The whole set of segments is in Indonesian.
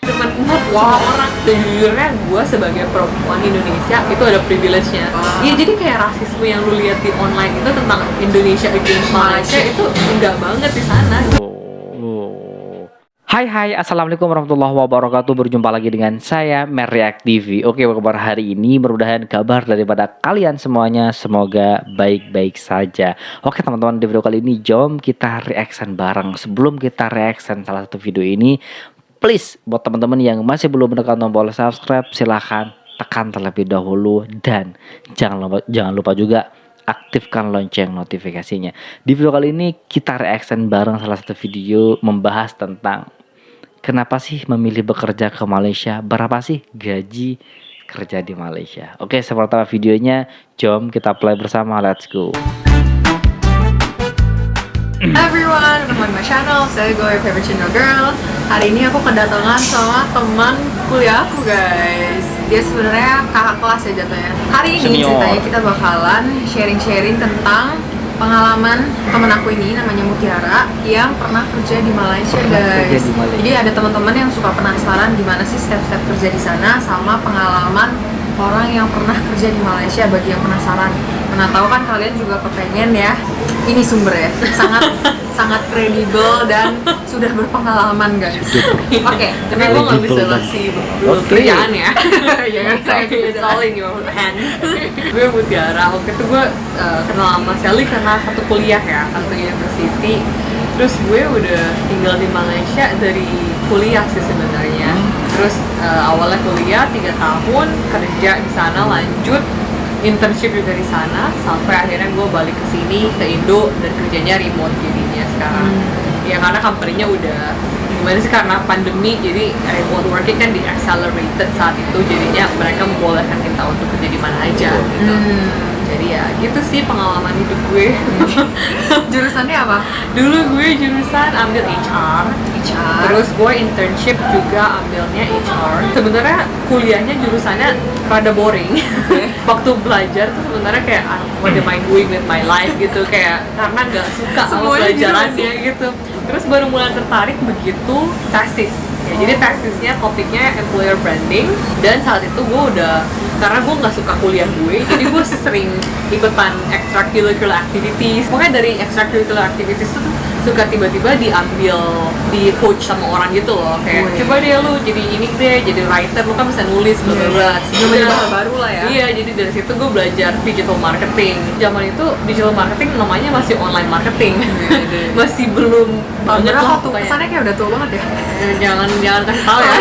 teman-teman semua orang. Sejujurnya gue sebagai perempuan Indonesia itu ada privilege-nya. Iya, jadi kayak rasisme yang lu lihat di online itu tentang Indonesia against Malaysia itu enggak banget di sana. Hai, assalamualaikum warahmatullahi wabarakatuh. Berjumpa lagi dengan saya Merreact TV. Oke, apa kabar hari ini? Mudah-mudahan kabar daripada kalian semuanya semoga baik-baik saja. Oke teman-teman, di video kali ini jom kita reaction bareng. Sebelum kita reaction salah satu video ini, please buat teman-teman yang masih belum menekan tombol subscribe, silahkan tekan terlebih dahulu. Dan jangan lupa juga aktifkan lonceng notifikasinya. Di video kali ini kita reaction bareng salah satu video membahas tentang kenapa sih memilih bekerja ke Malaysia, berapa sih gaji kerja di Malaysia. Oke, seperti apa videonya, jom kita play bersama, let's go. Hi everyone, welcome to my channel. Saya your favorite channel girl. Hari ini aku kedatangan sama teman kuliah aku, guys. Dia sebenarnya kakak kelas ya jatuhnya. Hari ini ceritanya kita bakalan sharing-sharing tentang pengalaman temen aku ini, namanya Mutiara, yang pernah kerja di Malaysia, guys. Jadi ada teman-teman yang suka penasaran gimana sih step-step kerja di sana, sama pengalaman orang yang pernah kerja di Malaysia. Bagi yang penasaran, mana tahu kan kalian juga kepengen ya. Ini sumbernya sangat kredibel dan sudah berpengalaman, guys. Oke, tapi gue nggak bisa ngasih kerjaan ya. Jangan saya it's all in your hand. Gue Mutiara. Waktu itu gue kenal sama Sally karena satu kuliah ya, satu university. Terus gue udah tinggal di Malaysia dari kuliah sih sebenarnya. Terus awalnya kuliah 3 tahun, kerja di sana, lanjut internship juga di sana, sampai akhirnya gue balik ke sini ke Indo dan kerjanya remote jadinya sekarang. Ya karena company-nya udah gimana sih, karena pandemi, jadi remote working kan di accelerated saat itu, jadinya mereka membolehkan kita untuk kerja di mana aja gitu. Jadi ya gitu sih pengalaman hidup gue. Jurusannya apa? Dulu gue jurusan ambil HR. Terus gue internship juga ambilnya HR. Sebenarnya kuliahnya jurusannya rada boring. Waktu belajar tuh sebenarnya kayak what am I doing with my life gitu, kayak karena nggak suka sama pelajarannya gitu. Terus baru mulai tertarik begitu tesis. Ya, jadi tesisnya topiknya employer branding, dan saat itu gue udah, karena gue nggak suka kuliah gue, jadi gue sering ikutan extracurricular activities. Pokoknya dari extracurricular activities tuh suka tiba-tiba diambil, di coach sama orang gitu loh, kayak coba deh lu jadi ini deh, jadi writer, lu kan bisa nulis bener-bener. Hal baru lah ya. Iya, jadi dari situ gue belajar digital marketing. Zaman itu digital marketing namanya masih online marketing. Masih belum banget lah pokoknya. Kesannya kayak udah tua banget ya. Jangan kasih tahu ya.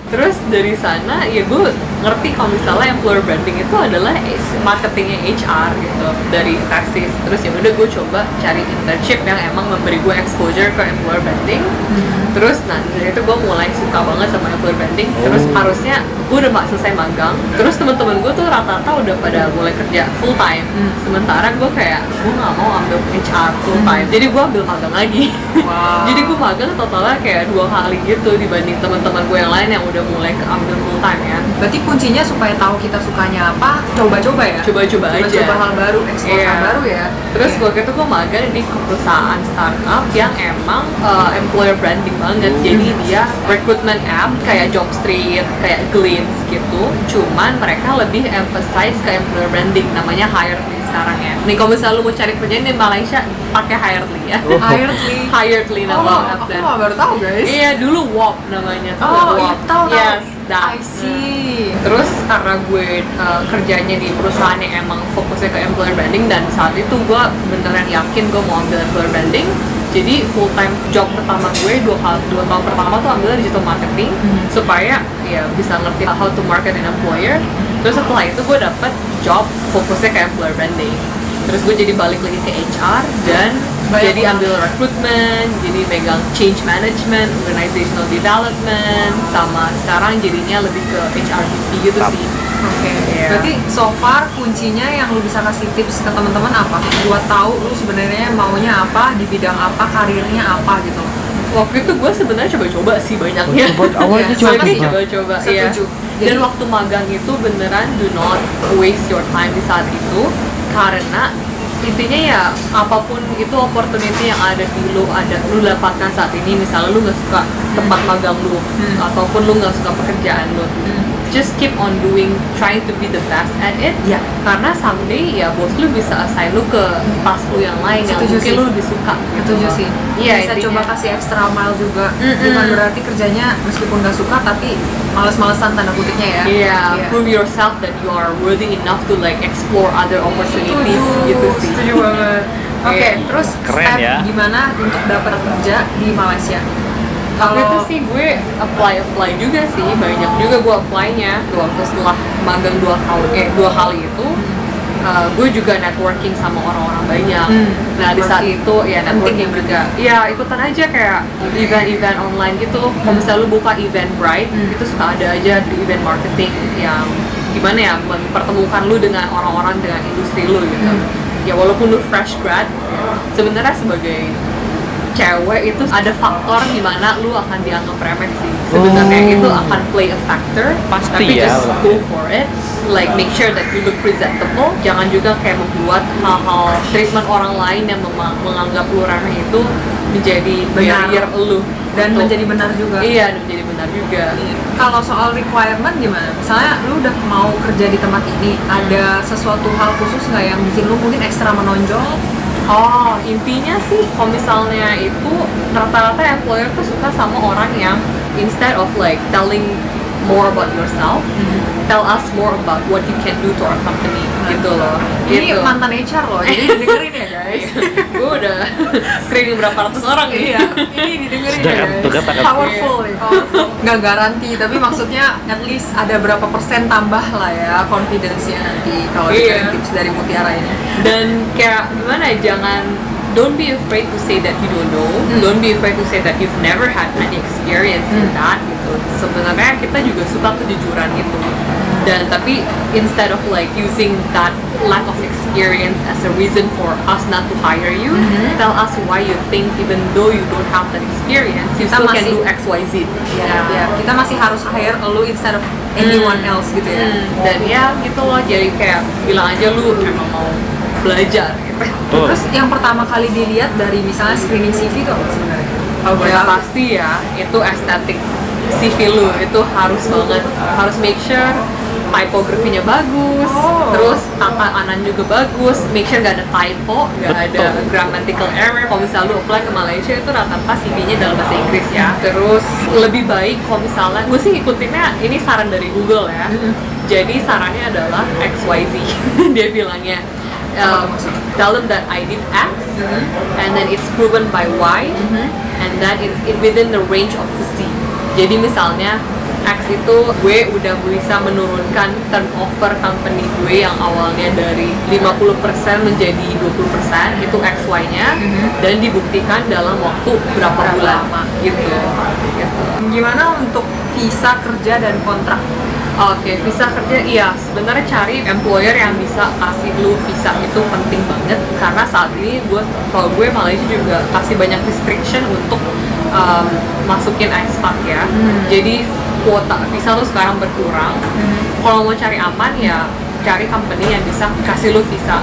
Terus dari sana ya gue ngerti kalau misalnya employer branding itu adalah marketingnya HR gitu dari tesis. Terus ya udah gue coba cari internship yang emang memberi gue exposure ke employer branding. Terus nah dari itu gue mulai suka banget sama employer branding. Terus harusnya gue udah selesai magang. Terus teman-teman gue tuh rata-rata udah pada mulai kerja full time. Sementara gue kayak gue nggak mau ambil HR full time. Jadi gue ambil magang lagi. Jadi gue magang totalnya kayak 2 kali gitu dibanding teman-teman gue yang lain yang udah mulai ambil full time ya. Berarti kuncinya supaya tahu kita sukanya apa, coba-coba ya? Coba-coba aja. Coba hal baru, explore hal baru ya. Terus waktu itu gue magang di perusahaan startup yang emang employer branding banget. Jadi dia recruitment app kayak Jobstreet, kayak Glints gitu. Cuman mereka lebih emphasize ke employer branding, namanya Hiredly sekarang ya. Nih kalau misalnya lu mau cari kerjaan di Malaysia, pakai Hiredly ya. Hiredly nama appnya. Aku baru tahu, guys. Iya, dulu WOP namanya. Tahu. Yes, I see. Terus karena gue kerjanya di perusahaan yang emang fokusnya ke employer branding, dan saat itu gue beneran yakin gue mau ambil employer branding. Jadi full time job pertama gue 2 tahun pertama tuh ambil digital marketing supaya ya bisa ngerti how to market an employer. Terus setelah itu gue dapet job fokusnya ke employer branding. Terus gue jadi balik lagi ke HR dan jadi ambil recruitment, jadi megang change management, organizational development, sama sekarang jadinya lebih ke HRBP gitu sih. Oke. Berarti so far kuncinya yang lu bisa kasih tips ke teman-teman apa? Buat tahu lu sebenarnya maunya apa, di bidang apa, karirnya apa gitu. Waktu itu gue sebenarnya coba-coba sih banyaknya. Awalnya coba-coba. Iya. Dan waktu magang itu beneran do not waste your time di saat itu, karena intinya ya apapun itu opportunity yang ada di lu dapatkan saat ini, misalnya lu nggak suka tempat magang lu ataupun lu nggak suka pekerjaan lu, just keep on doing, trying to be the best at it. Ya. Karena someday ya bos lu bisa assign lu ke task lu yang lain yang Setuju mungkin sih. lu lebih suka. Setuju sih. Iya, Bisa intinya. coba kasih extra mile juga. Bukan berarti kerjanya meskipun nggak suka tapi males-malesan tanda kutipnya ya. Iya, prove yourself that you are worthy enough to like explore other opportunities gitu sih. Setuju banget. Oke, Iya. terus Keren step ya. gimana untuk dapat kerja di Malaysia? Waktu itu Kalau sih gue apply juga sih, banyak juga gue apply-nya. Waktu setelah magang 2 kali itu, gue juga networking sama orang-orang banyak. Nah di saat networking. itu ya networking Penting juga. Ya ikutan aja kayak event-event online gitu. Kalau misalnya lu buka Eventbrite, itu suka ada aja di event marketing yang gimana ya mempertemukan lu dengan orang-orang dengan industri lu gitu. Ya walaupun lu fresh grad, sebenarnya sebagai cewek itu ada faktor di mana lu akan dianggap remeh sih. Sebenarnya itu akan play a factor. Pasti tapi ya, just pasti. go for it. Like make sure that you look presentable. Jangan juga kayak membuat hal-hal treatment orang lain yang menganggap lu remeh itu menjadi Benar. barrier lu dan untuk- menjadi benar juga. Iya, dan menjadi benar juga. Kalau soal requirement gimana? Misalnya lu udah mau kerja di tempat ini, ada sesuatu hal khusus nggak yang bikin lu mungkin ekstra menonjol? Oh, intinya sih kalau misalnya itu rata-rata employer tuh suka sama orang yang instead of like telling more about yourself, tell us more about what you can do to our company gitu loh. Ini Gitu. mantan HR loh, jadi dengerin ya guys. Gue udah screening berapa ratus orang nih. Iya, ini didengerin Sudah ya kan, guys. tuh kan tangan. Powerful nih, powerful. Nggak garansi, tapi maksudnya at least ada berapa persen tambah lah ya confidence-nya nanti kalau Iya. dengerin tips dari Mutiara ini. Dan kayak gimana ya, jangan don't be afraid to say that you don't know. Don't be afraid to say that you've never had any experience in that gitu. Sebenarnya kita juga suka kejujuran itu. Dan tapi instead of like using that lack of experience as a reason for us not to hire you, tell us why you think even though you don't have that experience, you Kita still can masih- do X, Y, Z. Ya, kita masih harus hire lu instead of anyone else gitu ya. Dan ya gitu loh, jadi kayak bilang aja lu emang mau belajar gitu. Betul. Terus yang pertama kali dilihat dari misalnya screening CV itu apa sebenarnya? Kalau boleh Ya tahu? pasti ya, itu estetik CV lu itu harus banget, harus make sure typografinya bagus, terus tata anan juga bagus, make sure gak ada typo, gak ada Betul. grammatical error. Kalau misalnya lu apply ke Malaysia itu rata-rata CV-nya dalam bahasa Inggris ya. Terus lebih baik kalau misalnya, gue sih ngikutinnya, ini saran dari Google ya. Jadi sarannya adalah XYZ. Dia bilangnya tell them that I did X, and then it's proven by Y, and then it's within the range of Z. Jadi misalnya X itu gue udah bisa menurunkan turnover company gue yang awalnya dari 50% menjadi 20%, itu XY-nya, dan dibuktikan dalam waktu berapa bulan gitu. Gimana untuk visa kerja dan kontrak? Oke, visa kerja, iya sebenarnya cari employer yang bisa kasih lu visa itu penting banget, karena saat ini kalau gue Malaysia juga kasih banyak restriction untuk masukin expat ya. Jadi kuota visa tuh sekarang berkurang. Kalau mau cari aman ya cari company yang bisa kasih lu visa.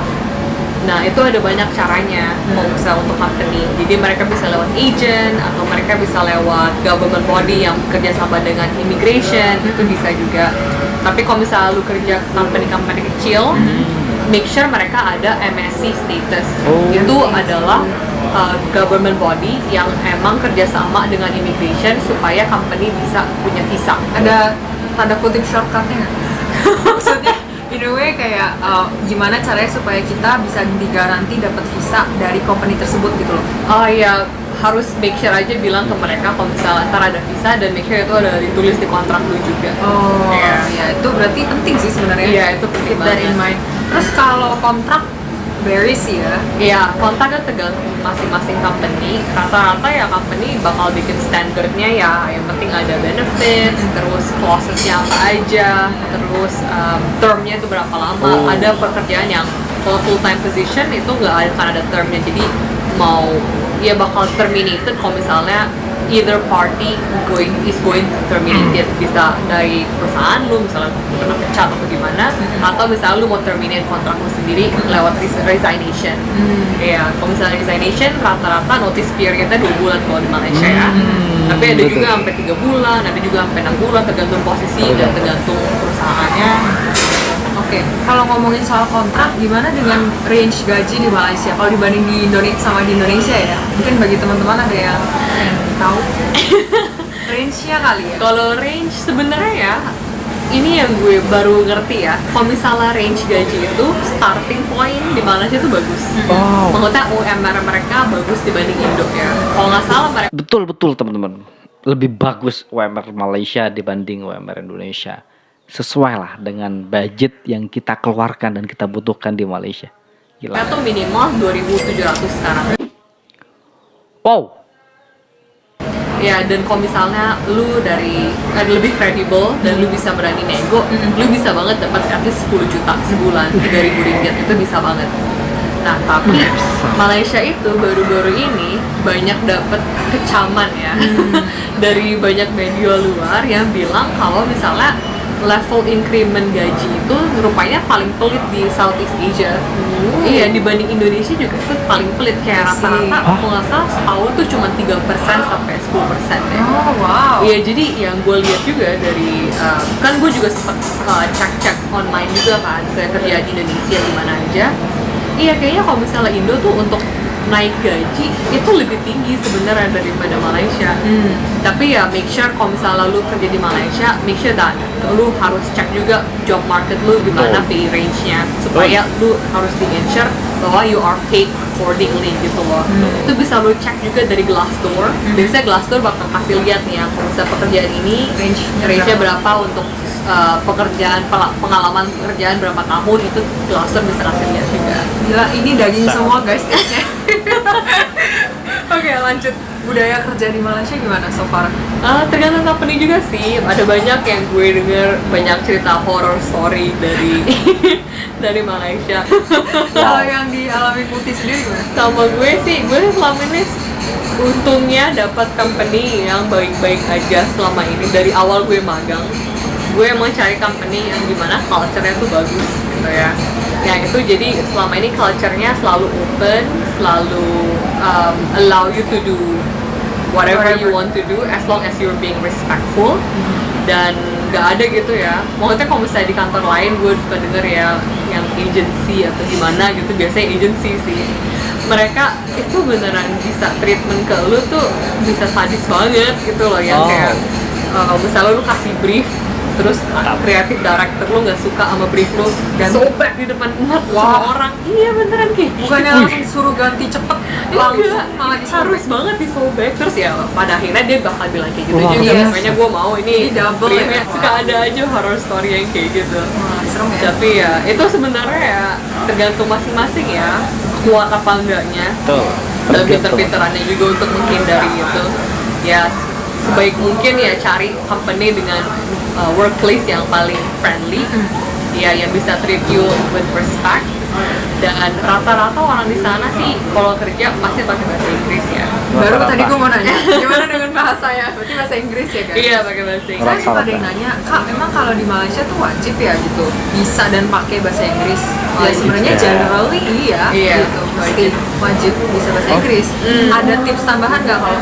Nah itu ada banyak caranya kalau misalnya untuk company. Jadi mereka bisa lewat agent atau mereka bisa lewat government body yang kerja sama dengan immigration, itu bisa juga. Tapi kalau misalnya lu kerja company-company kecil, make sure mereka ada MSc status. Itu adalah government body yang emang kerjasama dengan immigration supaya company bisa punya visa. Ada tanda kutip shortcutnya nggak? Maksudnya in a way kayak gimana caranya supaya kita bisa digaranti dapat visa dari company tersebut gitu loh. Oh iya, harus make sure aja bilang ke mereka kalau misalnya ntar ada visa, dan make sure itu ada ditulis di kontrak lu juga. Oh, Iya. ya itu berarti penting sih sebenarnya. Iya, itu penting Keep that in banget. mind. Terus kalau kontrak varies ya. Iya, kontraknya tergantung masing-masing company. Rata-rata ya company bakal bikin standarnya ya, yang penting ada benefits, terus clausesnya apa aja, terus termnya itu berapa lama. Ada pekerjaan yang kalau full time position itu nggak akan ada termnya, jadi mau ya bakal terminated kalau misalnya either party is going to terminate it. Bisa dari perusahaan lu misalnya kena pecat atau gimana, atau misalnya lu mau terminate kontrak lu sendiri lewat resignation. Ya, kalau misalnya resignation rata-rata notice periodnya 2 bulan kalau di Malaysia ya. Tapi ada juga sampai 3 bulan, ada juga sampai 6 bulan tergantung posisi dan tergantung perusahaannya. Oke, kalau ngomongin soal kontrak, gimana dengan range gaji di Malaysia? Kalau dibanding di Indonesia sama di Indonesia ya, mungkin bagi teman-teman ada yang pengen tahu range-nya kali ya. Kalau range sebenarnya ya, ini yang gue baru ngerti ya. Kalau misalnya range gaji itu starting point di Malaysia itu bagus. Maksudnya UMR mereka bagus dibanding Indo ya. Kalau nggak salah mereka Betul teman-teman. Lebih bagus UMR Malaysia dibanding UMR Indonesia. Sesuai lah dengan budget yang kita keluarkan dan kita butuhkan di Malaysia. Gila. tuh minimal 2.700 sekarang. Wow. Ya, dan kalau misalnya lu dari lebih kredibel dan lu bisa berani nego, lu bisa banget dapat at least 10 juta sebulan, 3.000 ringgit itu bisa banget. Nah, tapi Malaysia itu baru-baru ini banyak dapat kecaman ya dari banyak media luar yang bilang kalau misalnya level increment gaji itu rupanya paling pelit di Southeast Asia. Iya, dibanding Indonesia juga itu paling pelit, kayak rata-rata kalau nggak salah setahun tuh cuma 3% sampai 10% deh. Oh wow. Iya, jadi yang gue lihat juga dari kan gue juga sempat cek online juga kan saya kerja di Indonesia di mana aja. Iya, kayaknya kalau misalnya Indo tuh untuk naik gaji itu lebih tinggi sebenarnya daripada Malaysia. Tapi ya make sure kalau misalnya lu kerja di Malaysia, make sure that lu harus cek juga job market lu gimana pay range-nya supaya lu harus di-ensure bahwa you are paid accordingly gitu loh. Itu bisa lu cek juga dari Glassdoor. Biasanya Glassdoor bakal kasih lihat nih yang kalau misalnya pekerjaan ini range-nya berapa untuk pekerjaan pengalaman pekerjaan berapa tahun, itu Glassdoor bisa kasih lihat juga. Gila, ini daging semua guys tipsnya. Oke, lanjut. Budaya kerja di Malaysia gimana so far? Tergantung company juga sih. Ada banyak yang gue denger banyak cerita horror story dari dari Malaysia. Kalau yang dialami Putih sendiri gimana? Sama gue sih, gue selama ini untungnya dapat company yang baik-baik aja selama ini. Dari awal gue magang, gue emang cari company yang dimana culture-nya tuh bagus gitu ya. Yang itu jadi selama ini culture-nya selalu open, selalu allow you to do whatever you want to do as long as you're being respectful. Dan gak ada gitu ya, maksudnya kalau misalnya di kantor lain gue suka denger ya yang agency atau gimana gitu, biasanya agency sih, mereka itu beneran bisa treatment ke lu tuh bisa sadis banget gitu loh, yang kayak misalnya lu kasih brief terus kreatif director lu nggak suka sama brief lu, sobek di depan umat semua orang. Iya beneran kayak bukannya langsung suruh ganti cepet, langsung malah harus banget disobek. Terus ya pada akhirnya dia bakal bilang kayak gitu juga. Yes. Makanya gue mau ini double briefnya. ya. Suka ada aja horror story yang kayak gitu. serem ya. Tapi ya itu sebenarnya ya tergantung masing-masing ya, kuat apa enggaknya. Dan pinter-pinterannya juga untuk menghindari itu. Ya sebaik mungkin ya cari company dengan workplace yang paling friendly, ya yang bisa treat you with respect. Dan rata-rata orang di sana sih kalau kerja pasti pakai bahasa Inggris ya. Baru tadi gue mau nanya, gimana dengan bahasanya? Berarti bahasa Inggris ya guys? Iya pakai bahasa Inggris. Saya suka ada yang nanya, Kak, emang kalau di Malaysia tuh wajib ya gitu bisa dan pakai bahasa Inggris? Ya sebenarnya generally iya, gitu, mesti wajib bisa bahasa Inggris. Ada tips tambahan nggak kalau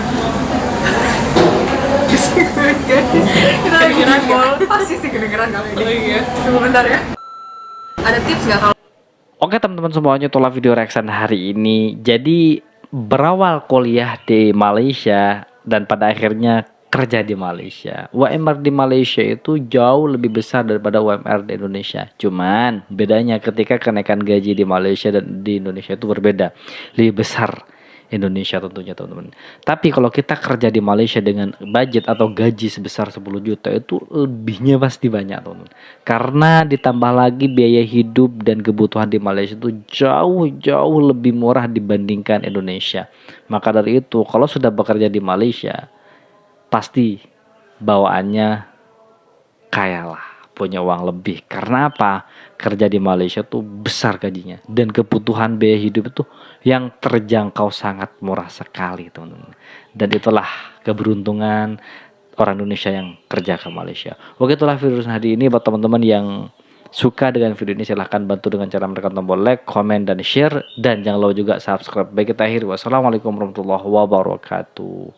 kita lagi ngobrol, pasti sih kedengeran kali ini. Oh iya. Tunggu bentar ya. Ada tips nggak kalau Oke teman-teman semuanya, itulah video reaction hari ini. Jadi berawal kuliah di Malaysia dan pada akhirnya kerja di Malaysia. UMR di Malaysia itu jauh lebih besar daripada UMR di Indonesia. Cuman bedanya ketika kenaikan gaji di Malaysia dan di Indonesia itu berbeda. Lebih besar Indonesia tentunya teman-teman. Tapi kalau kita kerja di Malaysia dengan budget atau gaji sebesar 10 juta itu lebihnya pasti banyak teman-teman. Karena ditambah lagi biaya hidup dan kebutuhan di Malaysia itu jauh-jauh lebih murah dibandingkan Indonesia. Maka dari itu kalau sudah bekerja di Malaysia pasti bawaannya kaya lah, punya uang lebih. Karena apa? Kerja di Malaysia tuh besar gajinya dan kebutuhan biaya hidup itu yang terjangkau sangat murah sekali teman-teman. Dan itulah keberuntungan orang Indonesia yang kerja ke Malaysia. Oke, itulah video hari ini. Buat teman-teman yang suka dengan video ini, silahkan bantu dengan cara menekan tombol like, komen, dan share. Dan jangan lupa juga subscribe. Baik, kita akhiri. Wassalamualaikum warahmatullahi wabarakatuh.